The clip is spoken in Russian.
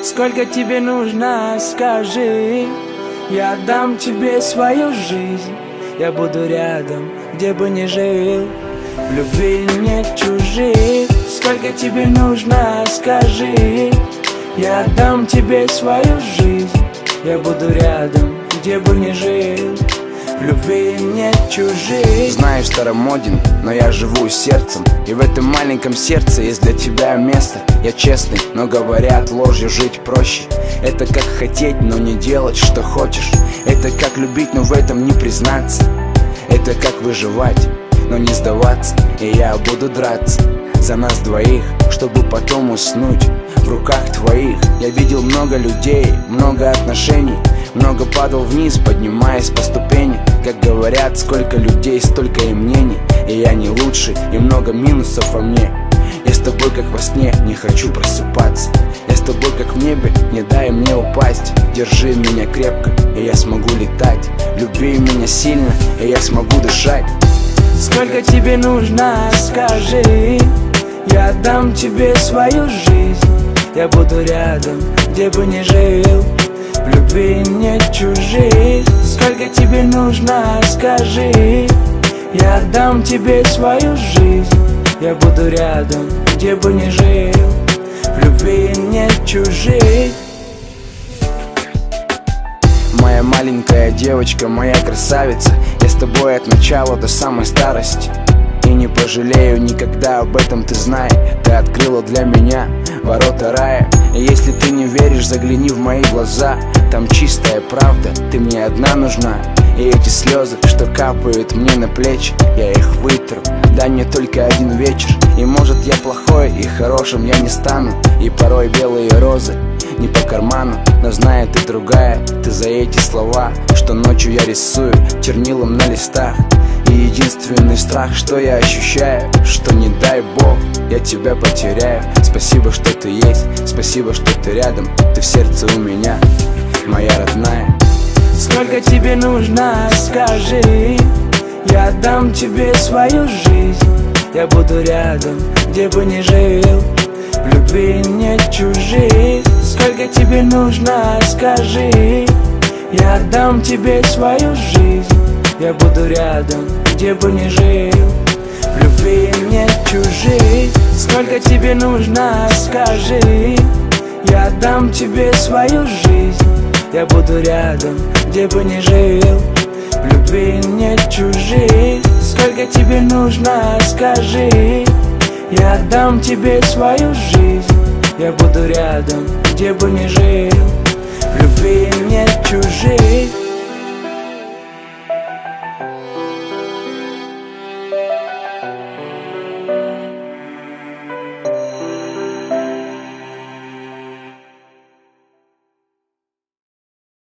Сколько тебе нужно, скажи, я дам тебе свою жизнь. Я буду рядом, где бы ни жил, в любви нет чужих. Сколько тебе нужно, скажи, я дам тебе свою жизнь. Я буду рядом, где бы ни жил, в любви нет чужих. Знаю, старомоден, но я живу сердцем, и в этом маленьком сердце есть для тебя место. Я честный, но говорят, ложью жить проще. Это как хотеть, но не делать, что хочешь. Это как любить, но в этом не признаться. Это как выживать, но не сдаваться. И я буду драться за нас двоих, чтобы потом уснуть в руках твоих. Я видел много людей, много отношений, много падал вниз, поднимаясь по ступени. Как говорят, сколько людей, столько и мнений. И я не лучший, и много минусов во мне. Я с тобой как во сне, не хочу просыпаться. Я с тобой как в небе, не дай мне упасть. Держи меня крепко, и я смогу летать. Люби меня сильно, и я смогу дышать. Сколько тебе нужно, скажи, я дам тебе свою жизнь. Я буду рядом, где бы ни жил, в любви нет чужих. Сколько тебе нужно, скажи, я дам тебе свою жизнь. Я буду рядом, где бы ни жил, в любви нет чужих. Моя маленькая девочка, моя красавица, я с тобой от начала до самой старости. И не пожалею никогда, об этом ты знай. Ты открыла для меня ворота рая. И если ты не веришь, загляни в мои глаза. Там чистая правда, ты мне одна нужна. И эти слезы, что капают мне на плечи, я их вытру, дай мне только один вечер. И может я плохой, и хорошим я не стану. И порой белые розы не по карману, но знаю, ты другая. Ты за эти слова, что ночью я рисую чернилом на листах. И единственный страх, что я ощущаю, что не дай бог я тебя потеряю. Спасибо, что ты есть, спасибо, что ты рядом. Ты в сердце у меня, моя родная. Сколько тебе нужно, скажи, я дам тебе свою жизнь. Я буду рядом, где бы ни жил, в любви нет чужих. Сколько тебе нужно, скажи, я дам тебе свою жизнь. Я буду рядом, где бы ни жил, в любви нет чужих. Сколько тебе нужно, скажи, я дам тебе свою жизнь. Я буду рядом, где бы ни жил, в любви нет чужих. Сколько тебе нужно, скажи, я дам тебе свою жизнь. Я буду рядом, где бы ни жил, в любви нет чужих.